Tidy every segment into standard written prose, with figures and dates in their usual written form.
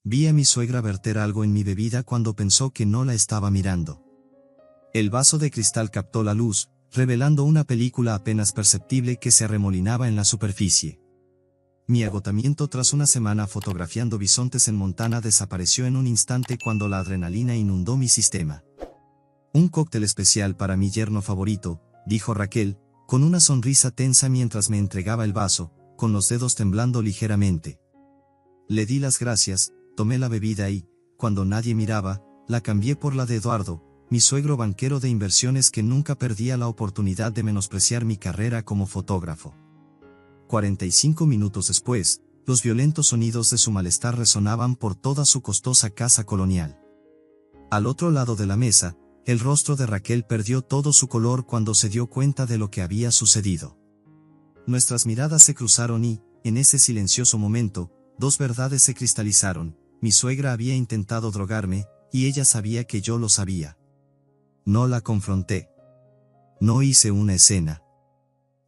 Vi a mi suegra verter algo en mi bebida cuando pensó que no la estaba mirando. El vaso de cristal captó la luz, revelando una película apenas perceptible que se arremolinaba en la superficie. Mi agotamiento tras una semana fotografiando bisontes en Montana desapareció en un instante cuando la adrenalina inundó mi sistema. Un cóctel especial para mi yerno favorito, dijo Raquel, con una sonrisa tensa mientras me entregaba el vaso, con los dedos temblando ligeramente. Le di las gracias, tomé la bebida y, cuando nadie miraba, la cambié por la de Eduardo, mi suegro banquero de inversiones que nunca perdía la oportunidad de menospreciar mi carrera como fotógrafo. 45 minutos después, los violentos sonidos de su malestar resonaban por toda su costosa casa colonial. Al otro lado de la mesa, el rostro de Raquel perdió todo su color cuando se dio cuenta de lo que había sucedido. Nuestras miradas se cruzaron y, en ese silencioso momento, dos verdades se cristalizaron: mi suegra había intentado drogarme, y ella sabía que yo lo sabía. No la confronté. No hice una escena.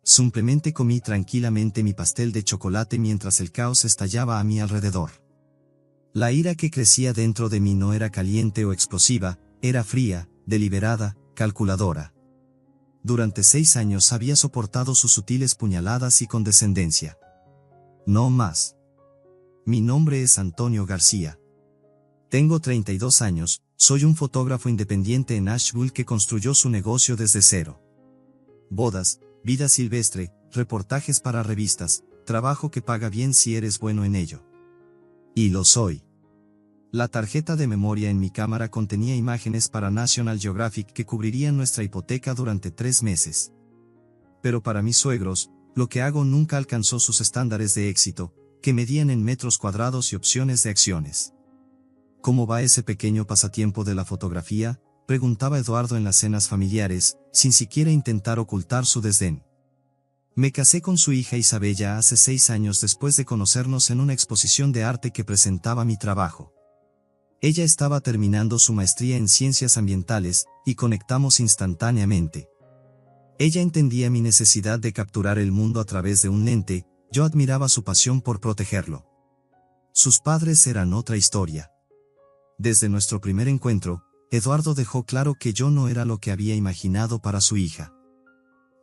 Simplemente comí tranquilamente mi pastel de chocolate mientras el caos estallaba a mi alrededor. La ira que crecía dentro de mí no era caliente o explosiva, era fría, deliberada, calculadora. Durante 6 años había soportado sus sutiles puñaladas y condescendencia. No más. Mi nombre es Antonio García. Tengo 32 años, soy un fotógrafo independiente en Asheville que construyó su negocio desde cero. Bodas, vida silvestre, reportajes para revistas, trabajo que paga bien si eres bueno en ello. Y lo soy. La tarjeta de memoria en mi cámara contenía imágenes para National Geographic que cubrirían nuestra hipoteca durante 3 meses. Pero para mis suegros, lo que hago nunca alcanzó sus estándares de éxito, que medían en metros cuadrados y opciones de acciones. ¿Cómo va ese pequeño pasatiempo de la fotografía?, preguntaba Eduardo en las cenas familiares, sin siquiera intentar ocultar su desdén. Me casé con su hija Isabella hace 6 años después de conocernos en una exposición de arte que presentaba mi trabajo. Ella estaba terminando su maestría en ciencias ambientales, y conectamos instantáneamente. Ella entendía mi necesidad de capturar el mundo a través de un lente, yo admiraba su pasión por protegerlo. Sus padres eran otra historia. Desde nuestro primer encuentro, Eduardo dejó claro que yo no era lo que había imaginado para su hija.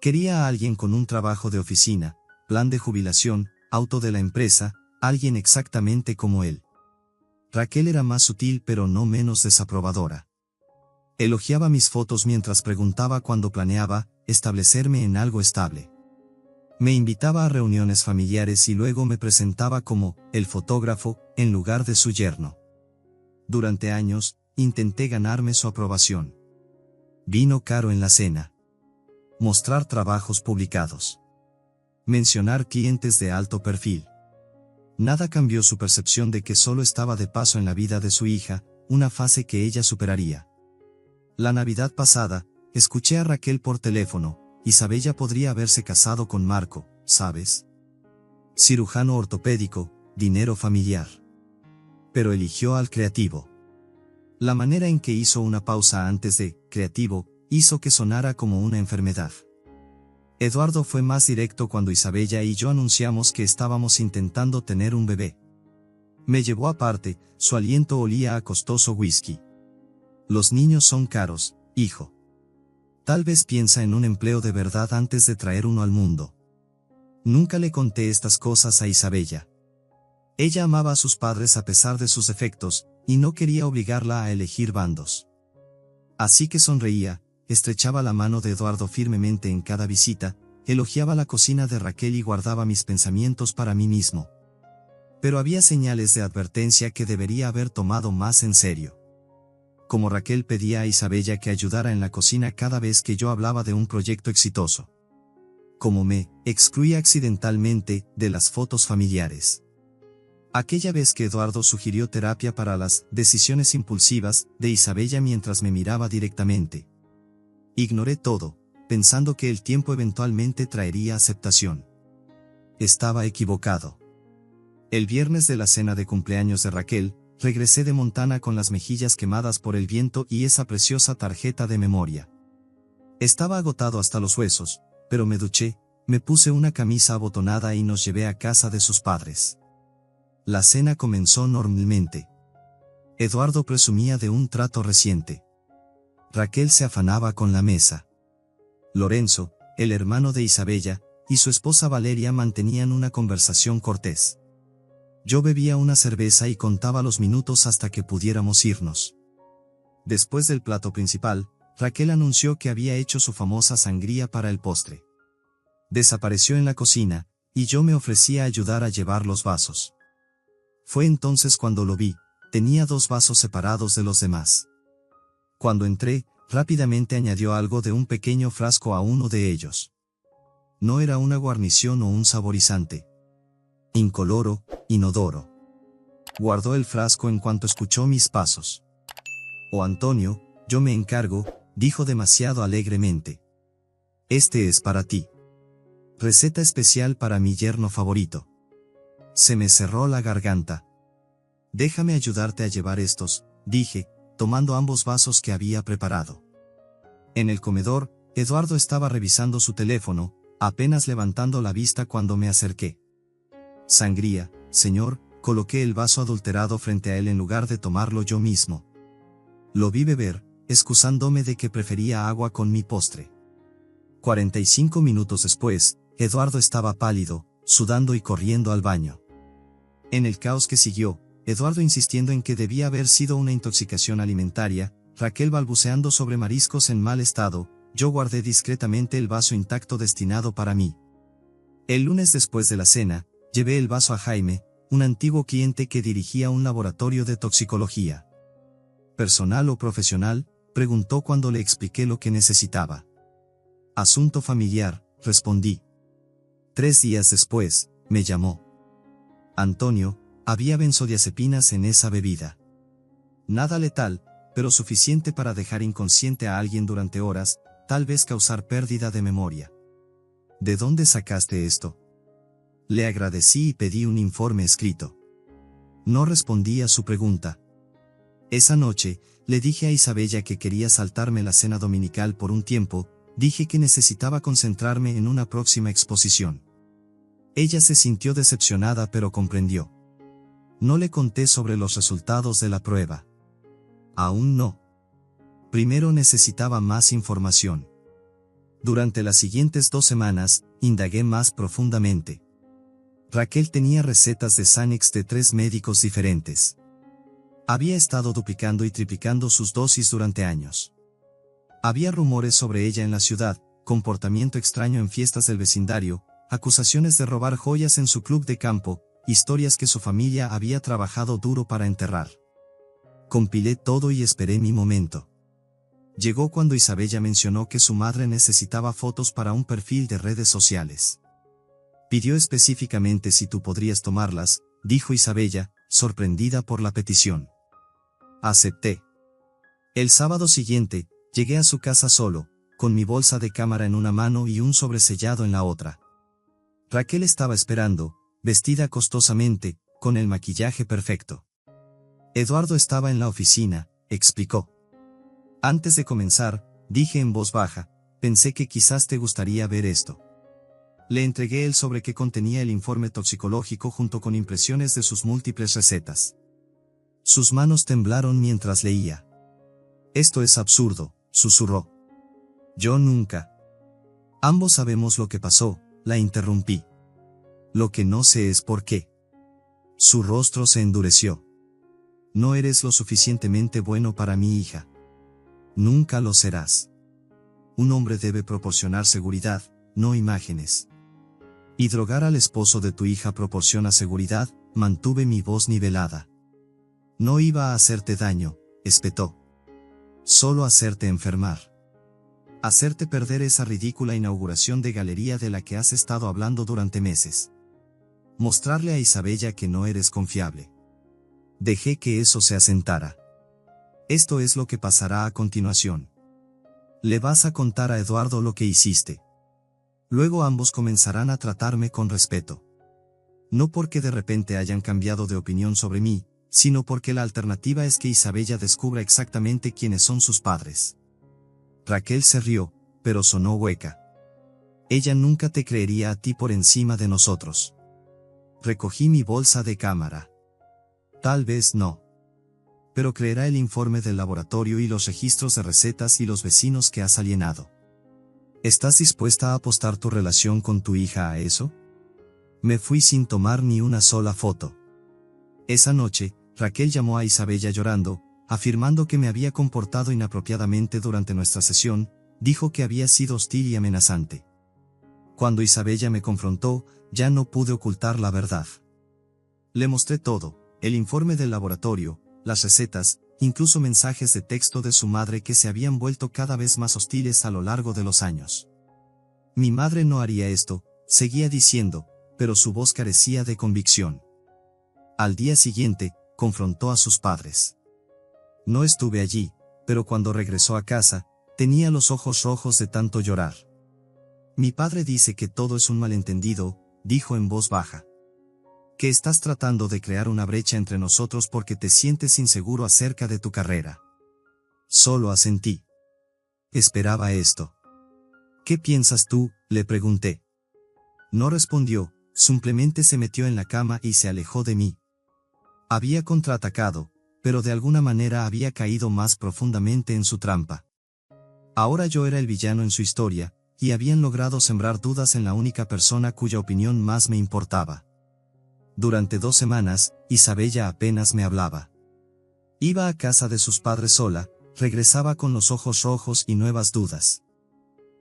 Quería a alguien con un trabajo de oficina, plan de jubilación, auto de la empresa, alguien exactamente como él. Raquel era más sutil pero no menos desaprobadora. Elogiaba mis fotos mientras preguntaba cuándo planeaba establecerme en algo estable. Me invitaba a reuniones familiares y luego me presentaba como el fotógrafo, en lugar de su yerno. Durante años, intenté ganarme su aprobación. Vino caro en la cena. Mostrar trabajos publicados. Mencionar clientes de alto perfil. Nada cambió su percepción de que solo estaba de paso en la vida de su hija, una fase que ella superaría. La Navidad pasada, escuché a Raquel por teléfono: Isabella podría haberse casado con Marco, ¿sabes? Cirujano ortopédico, dinero familiar. Pero eligió al creativo. La manera en que hizo una pausa antes de creativo, hizo que sonara como una enfermedad. Eduardo fue más directo cuando Isabella y yo anunciamos que estábamos intentando tener un bebé. Me llevó aparte, su aliento olía a costoso whisky. Los niños son caros, hijo. Tal vez piensa en un empleo de verdad antes de traer uno al mundo. Nunca le conté estas cosas a Isabella. Ella amaba a sus padres a pesar de sus defectos, y no quería obligarla a elegir bandos. Así que sonreía, estrechaba la mano de Eduardo firmemente en cada visita, elogiaba la cocina de Raquel y guardaba mis pensamientos para mí mismo. Pero había señales de advertencia que debería haber tomado más en serio. Como Raquel pedía a Isabella que ayudara en la cocina cada vez que yo hablaba de un proyecto exitoso. Como me excluía accidentalmente de las fotos familiares. Aquella vez que Eduardo sugirió terapia para las decisiones impulsivas de Isabella mientras me miraba directamente. Ignoré todo, pensando que el tiempo eventualmente traería aceptación. Estaba equivocado. El viernes de la cena de cumpleaños de Raquel, regresé de Montana con las mejillas quemadas por el viento y esa preciosa tarjeta de memoria. Estaba agotado hasta los huesos, pero me duché, me puse una camisa abotonada y nos llevé a casa de sus padres. La cena comenzó normalmente. Eduardo presumía de un trato reciente. Raquel se afanaba con la mesa. Lorenzo, el hermano de Isabella, y su esposa Valeria mantenían una conversación cortés. Yo bebía una cerveza y contaba los minutos hasta que pudiéramos irnos. Después del plato principal, Raquel anunció que había hecho su famosa sangría para el postre. Desapareció en la cocina, y yo me ofrecí a ayudar a llevar los vasos. Fue entonces cuando lo vi, tenía 2 vasos separados de los demás. Cuando entré, rápidamente añadió algo de un pequeño frasco a uno de ellos. No era una guarnición o un saborizante. Incoloro, inodoro. Guardó el frasco en cuanto escuchó mis pasos. «Oh Antonio, yo me encargo», dijo demasiado alegremente. «Este es para ti. Receta especial para mi yerno favorito». Se me cerró la garganta. «Déjame ayudarte a llevar estos», dije, tomando ambos vasos que había preparado. En el comedor, Eduardo estaba revisando su teléfono, apenas levantando la vista cuando me acerqué. «Sangría, señor», coloqué el vaso adulterado frente a él en lugar de tomarlo yo mismo. Lo vi beber, excusándome de que prefería agua con mi postre. 45 minutos después, Eduardo estaba pálido, sudando y corriendo al baño. En el caos que siguió, Eduardo insistiendo en que debía haber sido una intoxicación alimentaria, Raquel balbuceando sobre mariscos en mal estado, yo guardé discretamente el vaso intacto destinado para mí. El lunes después de la cena, llevé el vaso a Jaime, un antiguo cliente que dirigía un laboratorio de toxicología. ¿Personal o profesional?, preguntó cuando le expliqué lo que necesitaba. Asunto familiar, respondí. 3 días después, me llamó. Antonio, había benzodiazepinas en esa bebida. Nada letal, pero suficiente para dejar inconsciente a alguien durante horas, tal vez causar pérdida de memoria. ¿De dónde sacaste esto? Le agradecí y pedí un informe escrito. No respondí a su pregunta. Esa noche, le dije a Isabella que quería saltarme la cena dominical por un tiempo, dije que necesitaba concentrarme en una próxima exposición. Ella se sintió decepcionada pero comprendió. No le conté sobre los resultados de la prueba. Aún no. Primero necesitaba más información. Durante las siguientes 2 semanas, indagué más profundamente. Raquel tenía recetas de Xanax de 3 médicos diferentes. Había estado duplicando y triplicando sus dosis durante años. Había rumores sobre ella en la ciudad, comportamiento extraño en fiestas del vecindario, acusaciones de robar joyas en su club de campo, historias que su familia había trabajado duro para enterrar. Compilé todo y esperé mi momento. Llegó cuando Isabella mencionó que su madre necesitaba fotos para un perfil de redes sociales. Pidió específicamente si tú podrías tomarlas, dijo Isabella, sorprendida por la petición. Acepté. El sábado siguiente, llegué a su casa solo, con mi bolsa de cámara en una mano y un sobresellado en la otra. Raquel estaba esperando, vestida costosamente, con el maquillaje perfecto. Eduardo estaba en la oficina, explicó. Antes de comenzar, dije en voz baja, pensé que quizás te gustaría ver esto. Le entregué el sobre que contenía el informe toxicológico junto con impresiones de sus múltiples recetas. Sus manos temblaron mientras leía. Esto es absurdo, susurró. Yo nunca. Ambos sabemos lo que pasó, la interrumpí. Lo que no sé es por qué. Su rostro se endureció. No eres lo suficientemente bueno para mi hija. Nunca lo serás. Un hombre debe proporcionar seguridad, no imágenes. Y drogar al esposo de tu hija proporciona seguridad, mantuve mi voz nivelada. No iba a hacerte daño, espetó. Solo hacerte enfermar. Hacerte perder esa ridícula inauguración de galería de la que has estado hablando durante meses. Mostrarle a Isabella que no eres confiable. Dejé que eso se asentara. Esto es lo que pasará a continuación. Le vas a contar a Eduardo lo que hiciste. Luego ambos comenzarán a tratarme con respeto. No porque de repente hayan cambiado de opinión sobre mí, sino porque la alternativa es que Isabella descubra exactamente quiénes son sus padres. Raquel se rió, pero sonó hueca. Ella nunca te creería a ti por encima de nosotros. Recogí mi bolsa de cámara. Tal vez no. pero creerá el informe del laboratorio y los registros de recetas y los vecinos que has alienado. ¿Estás dispuesta a apostar tu relación con tu hija a eso? Me fui sin tomar ni una sola foto. Esa noche, Raquel llamó a Isabella llorando, afirmando que me había comportado inapropiadamente durante nuestra sesión. Dijo que había sido hostil y amenazante. Cuando Isabella me confrontó, ya no pude ocultar la verdad. Le mostré todo, el informe del laboratorio, las recetas, incluso mensajes de texto de su madre que se habían vuelto cada vez más hostiles a lo largo de los años. Mi madre no haría esto, seguía diciendo, pero su voz carecía de convicción. Al día siguiente, confrontó a sus padres. No estuve allí, pero cuando regresó a casa, tenía los ojos rojos de tanto llorar. Mi padre dice que todo es un malentendido, dijo en voz baja. Que estás tratando de crear una brecha entre nosotros porque te sientes inseguro acerca de tu carrera. Solo asentí. Esperaba esto. ¿Qué piensas tú?, le pregunté. No respondió, simplemente se metió en la cama y se alejó de mí. Había contraatacado, pero de alguna manera había caído más profundamente en su trampa. Ahora yo era el villano en su historia, y habían logrado sembrar dudas en la única persona cuya opinión más me importaba. Durante 2 semanas, Isabella apenas me hablaba. Iba a casa de sus padres sola, regresaba con los ojos rojos y nuevas dudas.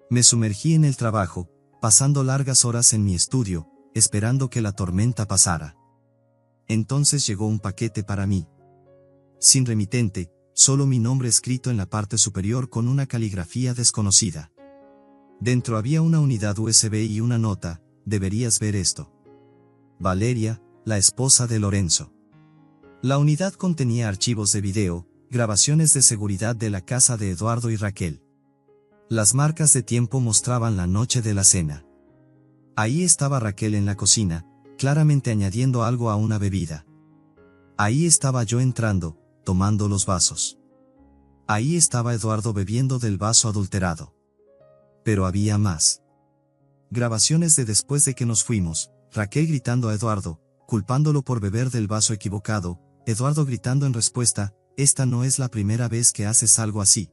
Me sumergí en el trabajo, pasando largas horas en mi estudio, esperando que la tormenta pasara. Entonces llegó un paquete para mí. Sin remitente, solo mi nombre escrito en la parte superior con una caligrafía desconocida. Dentro había una unidad USB y una nota: deberías ver esto. Valeria, la esposa de Lorenzo. La unidad contenía archivos de video, grabaciones de seguridad de la casa de Eduardo y Raquel. Las marcas de tiempo mostraban la noche de la cena. Ahí estaba Raquel en la cocina, claramente añadiendo algo a una bebida. Ahí estaba yo entrando, tomando los vasos. Ahí estaba Eduardo bebiendo del vaso adulterado. Pero había más. Grabaciones de después de que nos fuimos, Raquel gritando a Eduardo, culpándolo por beber del vaso equivocado, Eduardo gritando en respuesta: esta no es la primera vez que haces algo así.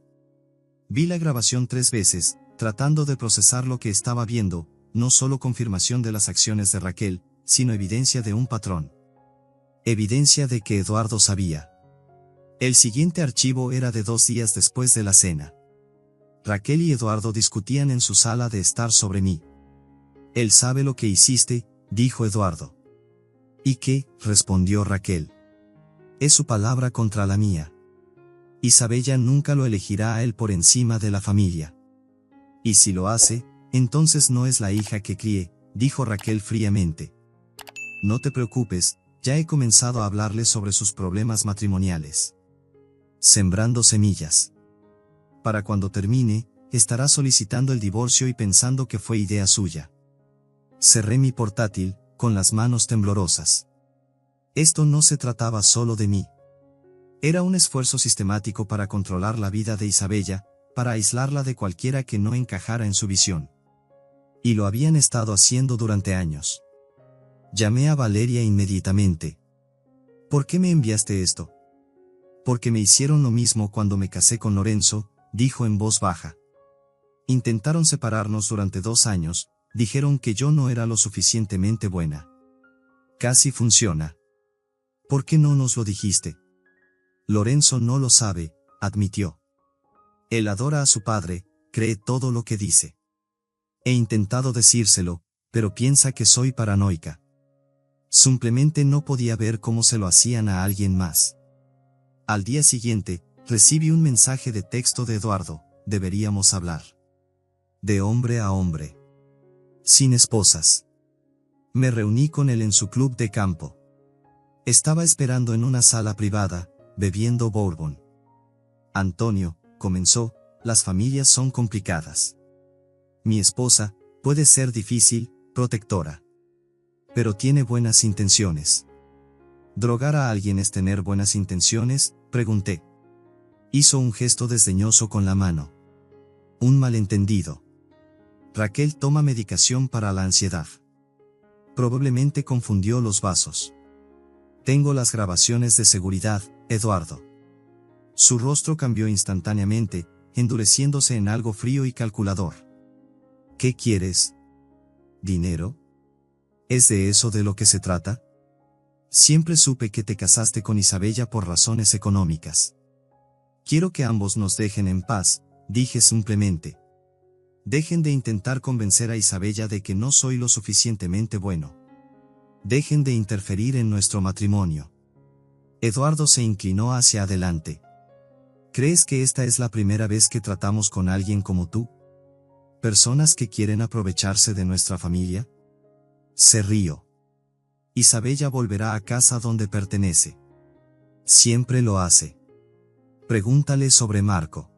Vi la grabación 3 veces, tratando de procesar lo que estaba viendo, no solo confirmación de las acciones de Raquel, sino evidencia de un patrón. Evidencia de que Eduardo sabía. El siguiente archivo era de 2 días después de la cena. Raquel y Eduardo discutían en su sala de estar sobre mí. Él sabe lo que hiciste, dijo Eduardo. ¿Y qué?, respondió Raquel. Es su palabra contra la mía. Isabella nunca lo elegirá a él por encima de la familia. Y si lo hace, entonces no es la hija que crié, dijo Raquel fríamente. No te preocupes, ya he comenzado a hablarle sobre sus problemas matrimoniales. Sembrando semillas. Para cuando termine, estará solicitando el divorcio y pensando que fue idea suya. Cerré mi portátil, con las manos temblorosas. Esto no se trataba solo de mí. Era un esfuerzo sistemático para controlar la vida de Isabella, para aislarla de cualquiera que no encajara en su visión. Y lo habían estado haciendo durante años. Llamé a Valeria inmediatamente. ¿Por qué me enviaste esto? Porque me hicieron lo mismo cuando me casé con Lorenzo, dijo en voz baja. Intentaron separarnos durante 2 años, dijeron que yo no era lo suficientemente buena. Casi funciona. ¿Por qué no nos lo dijiste? Lorenzo no lo sabe, admitió. Él adora a su padre, cree todo lo que dice. He intentado decírselo, pero piensa que soy paranoica. Simplemente no podía ver cómo se lo hacían a alguien más. Al día siguiente, recibí un mensaje de texto de Eduardo: deberíamos hablar. De hombre a hombre. Sin esposas. Me reuní con él en su club de campo. Estaba esperando en una sala privada, bebiendo bourbon. Antonio, comenzó, las familias son complicadas. Mi esposa, puede ser difícil, protectora. Pero tiene buenas intenciones. ¿Drogar a alguien es tener buenas intenciones?, pregunté. Hizo un gesto desdeñoso con la mano. Un malentendido. Raquel toma medicación para la ansiedad. Probablemente confundió los vasos. Tengo las grabaciones de seguridad, Eduardo. Su rostro cambió instantáneamente, endureciéndose en algo frío y calculador. ¿Qué quieres? ¿Dinero? ¿Es de eso de lo que se trata? Siempre supe que te casaste con Isabella por razones económicas. Quiero que ambos nos dejen en paz, dije simplemente. Dejen de intentar convencer a Isabella de que no soy lo suficientemente bueno. Dejen de interferir en nuestro matrimonio. Eduardo se inclinó hacia adelante. ¿Crees que esta es la primera vez que tratamos con alguien como tú? ¿Personas que quieren aprovecharse de nuestra familia? Se rió. Isabella volverá a casa donde pertenece. Siempre lo hace. Pregúntale sobre Marco.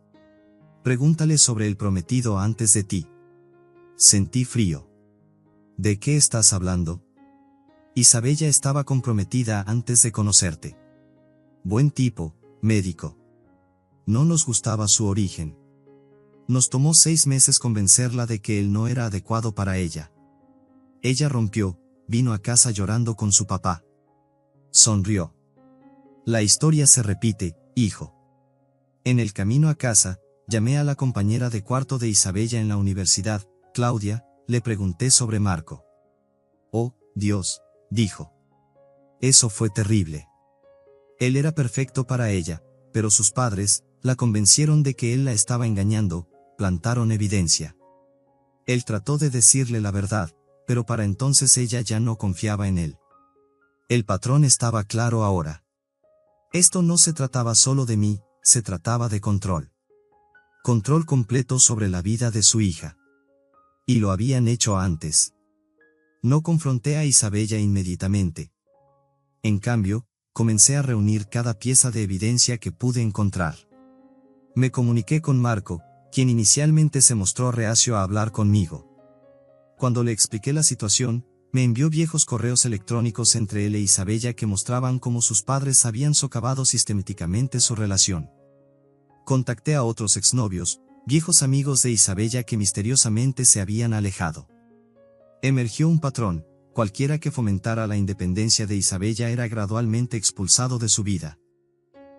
Pregúntale sobre el prometido antes de ti. Sentí frío. ¿De qué estás hablando? Isabella estaba comprometida antes de conocerte. Buen tipo, médico. No nos gustaba su origen. Nos tomó 6 meses convencerla de que él no era adecuado para ella. Ella rompió, vino a casa llorando con su papá. Sonrió. La historia se repite, hijo. En el camino a casa, llamé a la compañera de cuarto de Isabella en la universidad, Claudia, le pregunté sobre Marco. Oh, Dios, dijo. Eso fue terrible. Él era perfecto para ella, pero sus padres la convencieron de que él la estaba engañando, plantaron evidencia. Él trató de decirle la verdad, pero para entonces ella ya no confiaba en él. El patrón estaba claro ahora. Esto no se trataba solo de mí, se trataba de control. Control completo sobre la vida de su hija. Y lo habían hecho antes. No confronté a Isabella inmediatamente. En cambio, comencé a reunir cada pieza de evidencia que pude encontrar. Me comuniqué con Marco, quien inicialmente se mostró reacio a hablar conmigo. Cuando le expliqué la situación, me envió viejos correos electrónicos entre él e Isabella que mostraban cómo sus padres habían socavado sistemáticamente su relación. Contacté a otros exnovios, viejos amigos de Isabella que misteriosamente se habían alejado. Emergió un patrón: cualquiera que fomentara la independencia de Isabella era gradualmente expulsado de su vida.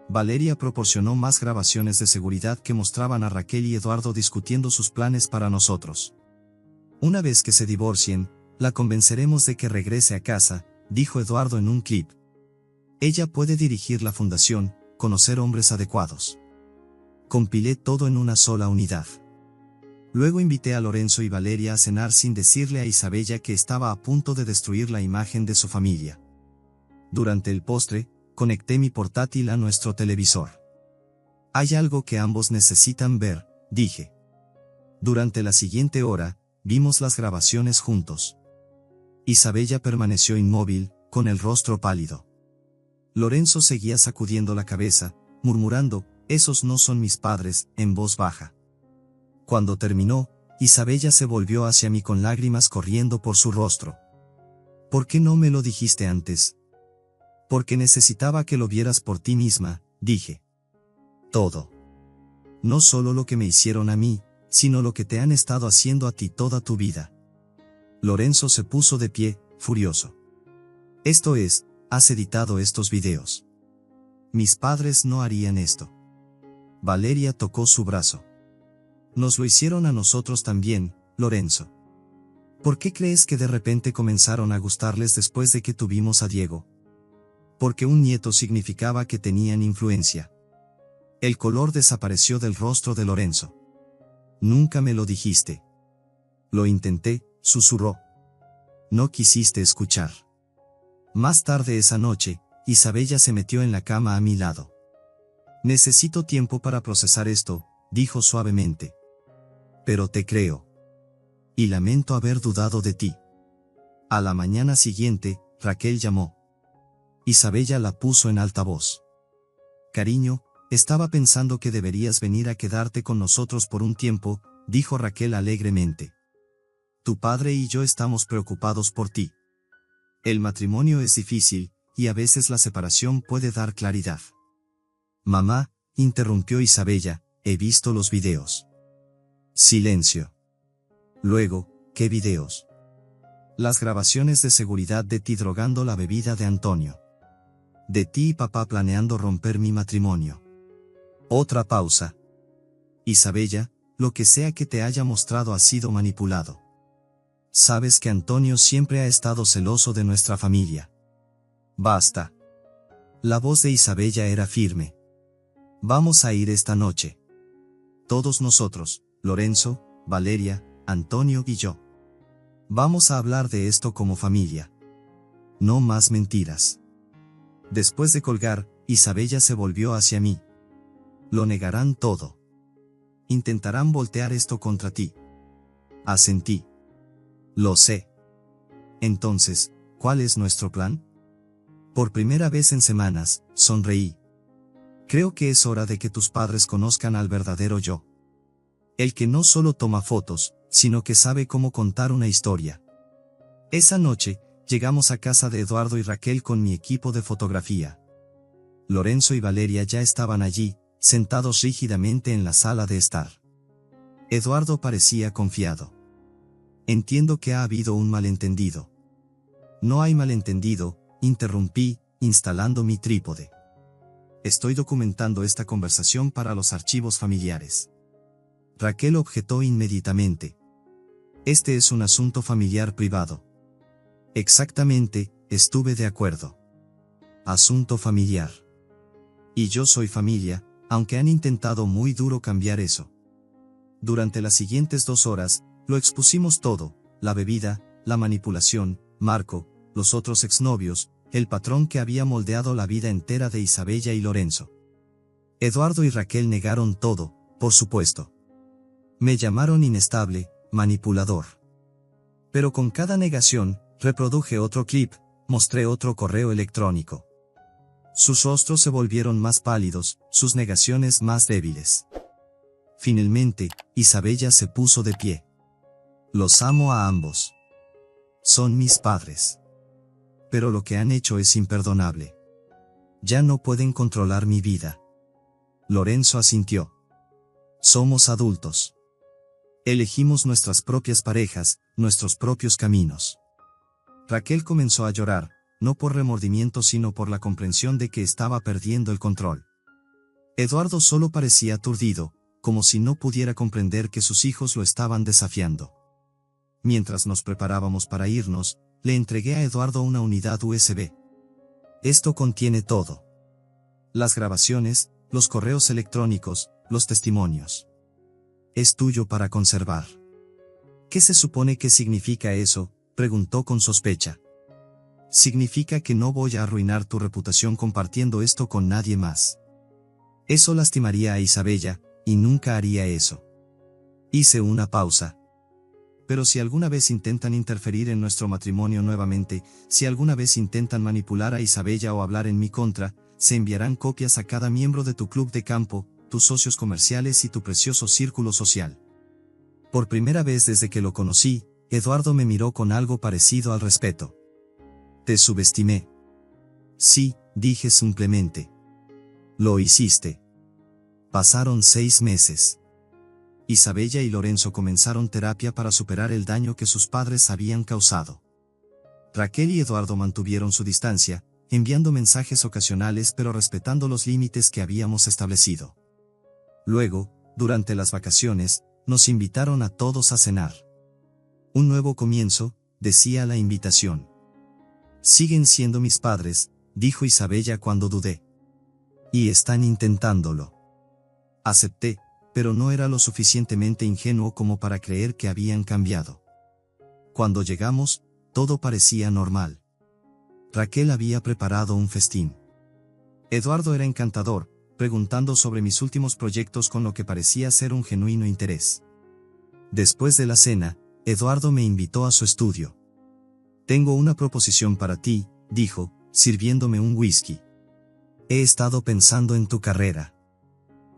Valeria proporcionó más grabaciones de seguridad que mostraban a Raquel y Eduardo discutiendo sus planes para nosotros. Una vez que se divorcien, la convenceremos de que regrese a casa, dijo Eduardo en un clip. Ella puede dirigir la fundación, conocer hombres adecuados. Compilé todo en una sola unidad. Luego invité a Lorenzo y Valeria a cenar sin decirle a Isabella que estaba a punto de destruir la imagen de su familia. Durante el postre, conecté mi portátil a nuestro televisor. Hay algo que ambos necesitan ver, dije. Durante la siguiente hora, vimos las grabaciones juntos. Isabella permaneció inmóvil, con el rostro pálido. Lorenzo seguía sacudiendo la cabeza, murmurando: «Esos no son mis padres», en voz baja. Cuando terminó, Isabella se volvió hacia mí con lágrimas corriendo por su rostro. «¿Por qué no me lo dijiste antes?» «Porque necesitaba que lo vieras por ti misma», dije. «Todo. No solo lo que me hicieron a mí, sino lo que te han estado haciendo a ti toda tu vida». Lorenzo se puso de pie, furioso. «Esto es, has editado estos videos. Mis padres no harían esto». Valeria tocó su brazo. «Nos lo hicieron a nosotros también, Lorenzo. ¿Por qué crees que de repente comenzaron a gustarles después de que tuvimos a Diego? Porque un nieto significaba que tenían influencia». El color desapareció del rostro de Lorenzo. «Nunca me lo dijiste». «Lo intenté», susurró. «No quisiste escuchar». Más tarde esa noche, Isabella se metió en la cama a mi lado. «Necesito tiempo para procesar esto», dijo suavemente. «Pero te creo. Y lamento haber dudado de ti». A la mañana siguiente, Raquel llamó. Isabella la puso en altavoz. «Cariño, estaba pensando que deberías venir a quedarte con nosotros por un tiempo», dijo Raquel alegremente. «Tu padre y yo estamos preocupados por ti. El matrimonio es difícil, y a veces la separación puede dar claridad». «Mamá», interrumpió Isabella, «he visto los videos». Silencio. Luego, ¿qué videos? Las grabaciones de seguridad de ti drogando la bebida de Antonio. De ti y papá planeando romper mi matrimonio. Otra pausa. Isabella, lo que sea que te haya mostrado ha sido manipulado. Sabes que Antonio siempre ha estado celoso de nuestra familia. Basta. La voz de Isabella era firme. Vamos a ir esta noche. Todos nosotros, Lorenzo, Valeria, Antonio y yo. Vamos a hablar de esto como familia. No más mentiras. Después de colgar, Isabella se volvió hacia mí. Lo negarán todo. Intentarán voltear esto contra ti. Asentí. Lo sé. Entonces, ¿cuál es nuestro plan? Por primera vez en semanas, sonreí. Creo que es hora de que tus padres conozcan al verdadero yo. El que no solo toma fotos, sino que sabe cómo contar una historia. Esa noche, llegamos a casa de Eduardo y Raquel con mi equipo de fotografía. Lorenzo y Valeria ya estaban allí, sentados rígidamente en la sala de estar. Eduardo parecía confiado. Entiendo que ha habido un malentendido. No hay malentendido, interrumpí, instalando mi trípode. Estoy documentando esta conversación para los archivos familiares. Raquel objetó inmediatamente. Este es un asunto familiar privado. Exactamente, estuve de acuerdo. Asunto familiar. Y yo soy familia, aunque han intentado muy duro cambiar eso. Durante las siguientes 2 horas, lo expusimos todo, la bebida, la manipulación, Marco, los otros exnovios, el patrón que había moldeado la vida entera de Isabella y Lorenzo. Eduardo y Raquel negaron todo, por supuesto. Me llamaron inestable, manipulador. Pero con cada negación, reproduje otro clip, mostré otro correo electrónico. Sus rostros se volvieron más pálidos, sus negaciones más débiles. Finalmente, Isabella se puso de pie. Los amo a ambos. Son mis padres. Pero lo que han hecho es imperdonable. Ya no pueden controlar mi vida. Lorenzo asintió. Somos adultos. Elegimos nuestras propias parejas, nuestros propios caminos. Raquel comenzó a llorar, no por remordimiento sino por la comprensión de que estaba perdiendo el control. Eduardo solo parecía aturdido, como si no pudiera comprender que sus hijos lo estaban desafiando. Mientras nos preparábamos para irnos, le entregué a Eduardo una unidad USB. Esto contiene todo. Las grabaciones, los correos electrónicos, los testimonios. Es tuyo para conservar. ¿Qué se supone que significa eso?, preguntó con sospecha. Significa que no voy a arruinar tu reputación compartiendo esto con nadie más. Eso lastimaría a Isabella, y nunca haría eso. Hice una pausa. Pero si alguna vez intentan interferir en nuestro matrimonio nuevamente, si alguna vez intentan manipular a Isabella o hablar en mi contra, se enviarán copias a cada miembro de tu club de campo, tus socios comerciales y tu precioso círculo social. Por primera vez desde que lo conocí, Eduardo me miró con algo parecido al respeto. Te subestimé. Sí, dije simplemente. Lo hiciste. Pasaron 6 meses. Isabella y Lorenzo comenzaron terapia para superar el daño que sus padres habían causado. Raquel y Eduardo mantuvieron su distancia, enviando mensajes ocasionales pero respetando los límites que habíamos establecido. Luego, durante las vacaciones, nos invitaron a todos a cenar. Un nuevo comienzo, decía la invitación. Siguen siendo mis padres, dijo Isabella cuando dudé. Y están intentándolo. Acepté, pero no era lo suficientemente ingenuo como para creer que habían cambiado. Cuando llegamos, todo parecía normal. Raquel había preparado un festín. Eduardo era encantador, preguntando sobre mis últimos proyectos con lo que parecía ser un genuino interés. Después de la cena, Eduardo me invitó a su estudio. Tengo una proposición para ti, dijo, sirviéndome un whisky. He estado pensando en tu carrera.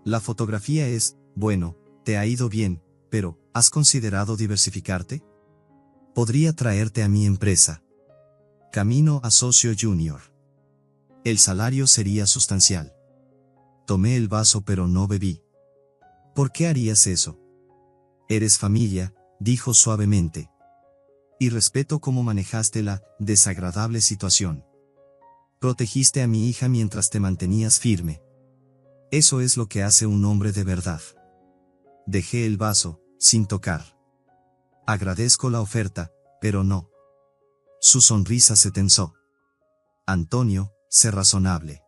La fotografía es, bueno, te ha ido bien, pero, ¿has considerado diversificarte? Podría traerte a mi empresa. Camino a socio junior. El salario sería sustancial. Tomé el vaso pero no bebí. ¿Por qué harías eso? Eres familia, dijo suavemente. Y respeto cómo manejaste la desagradable situación. Protegiste a mi hija mientras te mantenías firme. Eso es lo que hace un hombre de verdad. Dejé el vaso, sin tocar. Agradezco la oferta, pero no. Su sonrisa se tensó. Antonio, sé razonable.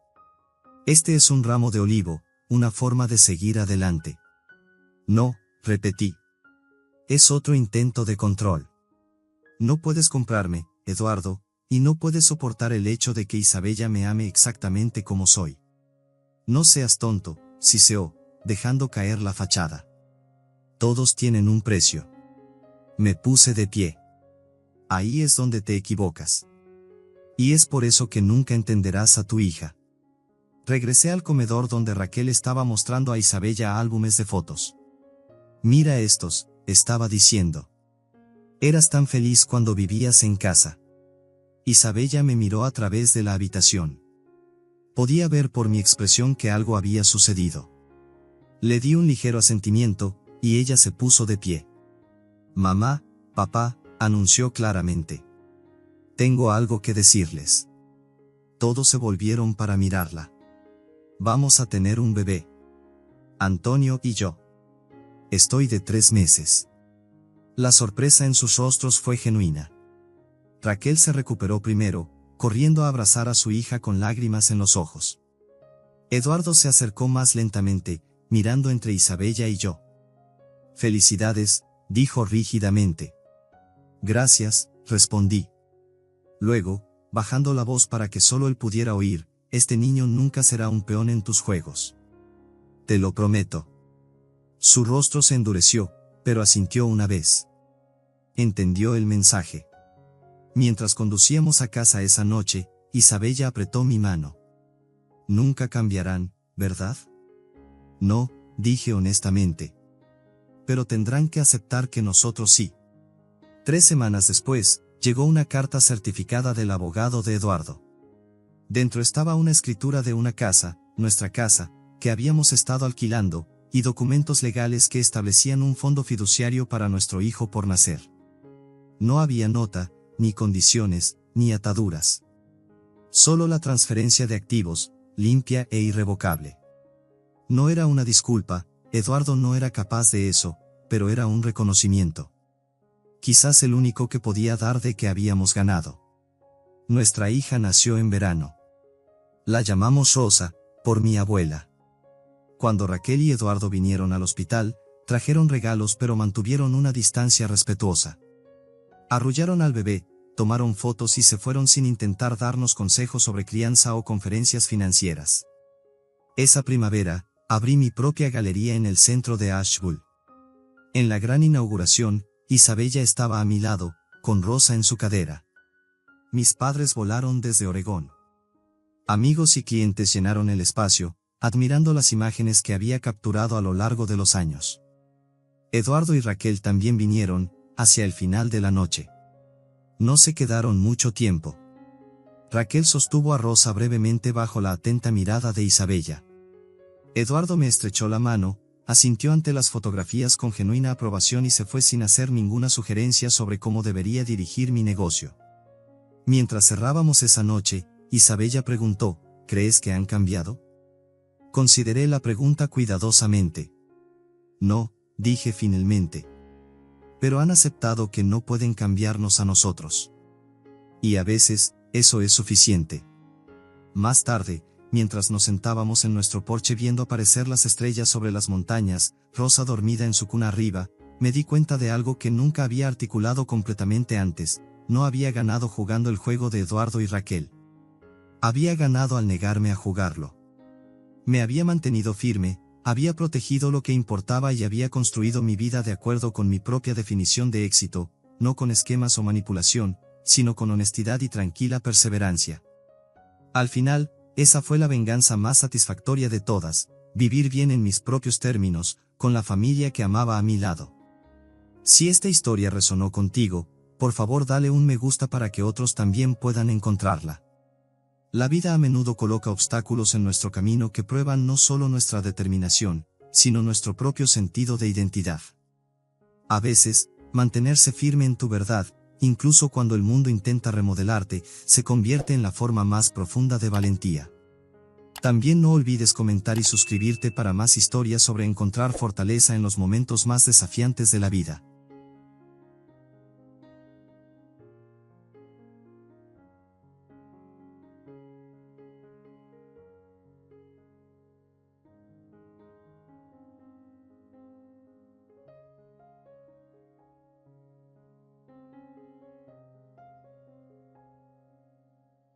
Este es un ramo de olivo, una forma de seguir adelante. No, repetí. Es otro intento de control. No puedes comprarme, Eduardo, y no puedes soportar el hecho de que Isabella me ame exactamente como soy. No seas tonto, siseó, dejando caer la fachada. Todos tienen un precio. Me puse de pie. Ahí es donde te equivocas. Y es por eso que nunca entenderás a tu hija. Regresé al comedor donde Raquel estaba mostrando a Isabella álbumes de fotos. Mira estos, estaba diciendo. Eras tan feliz cuando vivías en casa. Isabella me miró a través de la habitación. Podía ver por mi expresión que algo había sucedido. Le di un ligero asentimiento, y ella se puso de pie. Mamá, papá, anunció claramente. Tengo algo que decirles. Todos se volvieron para mirarla. Vamos a tener un bebé. Antonio y yo. Estoy de 3 meses. La sorpresa en sus rostros fue genuina. Raquel se recuperó primero, corriendo a abrazar a su hija con lágrimas en los ojos. Eduardo se acercó más lentamente, mirando entre Isabella y yo. Felicidades, dijo rígidamente. Gracias, respondí. Luego, bajando la voz para que solo él pudiera oír, este niño nunca será un peón en tus juegos. Te lo prometo. Su rostro se endureció, pero asintió una vez. Entendió el mensaje. Mientras conducíamos a casa esa noche, Isabella apretó mi mano. Nunca cambiarán, ¿verdad? No, dije honestamente. Pero tendrán que aceptar que nosotros sí. 3 semanas después, llegó una carta certificada del abogado de Eduardo. Dentro estaba una escritura de una casa, nuestra casa, que habíamos estado alquilando, y documentos legales que establecían un fondo fiduciario para nuestro hijo por nacer. No había nota, ni condiciones, ni ataduras. Solo la transferencia de activos, limpia e irrevocable. No era una disculpa, Eduardo no era capaz de eso, pero era un reconocimiento. Quizás el único que podía dar de que habíamos ganado. Nuestra hija nació en verano. La llamamos Rosa, por mi abuela. Cuando Raquel y Eduardo vinieron al hospital, trajeron regalos pero mantuvieron una distancia respetuosa. Arrullaron al bebé, tomaron fotos y se fueron sin intentar darnos consejos sobre crianza o conferencias financieras. Esa primavera, abrí mi propia galería en el centro de Asheville. En la gran inauguración, Isabella estaba a mi lado, con Rosa en su cadera. Mis padres volaron desde Oregón. Amigos y clientes llenaron el espacio, admirando las imágenes que había capturado a lo largo de los años. Eduardo y Raquel también vinieron, hacia el final de la noche. No se quedaron mucho tiempo. Raquel sostuvo a Rosa brevemente bajo la atenta mirada de Isabella. Eduardo me estrechó la mano, asintió ante las fotografías con genuina aprobación y se fue sin hacer ninguna sugerencia sobre cómo debería dirigir mi negocio. Mientras cerrábamos esa noche, Isabella preguntó, ¿crees que han cambiado? Consideré la pregunta cuidadosamente. No, dije finalmente. Pero han aceptado que no pueden cambiarnos a nosotros. Y a veces, eso es suficiente. Más tarde, mientras nos sentábamos en nuestro porche viendo aparecer las estrellas sobre las montañas, Rosa dormida en su cuna arriba, me di cuenta de algo que nunca había articulado completamente antes. No había ganado jugando el juego de Eduardo y Raquel. Había ganado al negarme a jugarlo. Me había mantenido firme, había protegido lo que importaba y había construido mi vida de acuerdo con mi propia definición de éxito, no con esquemas o manipulación, sino con honestidad y tranquila perseverancia. Al final, esa fue la venganza más satisfactoria de todas, vivir bien en mis propios términos, con la familia que amaba a mi lado. Si esta historia resonó contigo, por favor dale un me gusta para que otros también puedan encontrarla. La vida a menudo coloca obstáculos en nuestro camino que prueban no solo nuestra determinación, sino nuestro propio sentido de identidad. A veces, mantenerse firme en tu verdad, incluso cuando el mundo intenta remodelarte, se convierte en la forma más profunda de valentía. También no olvides comentar y suscribirte para más historias sobre encontrar fortaleza en los momentos más desafiantes de la vida.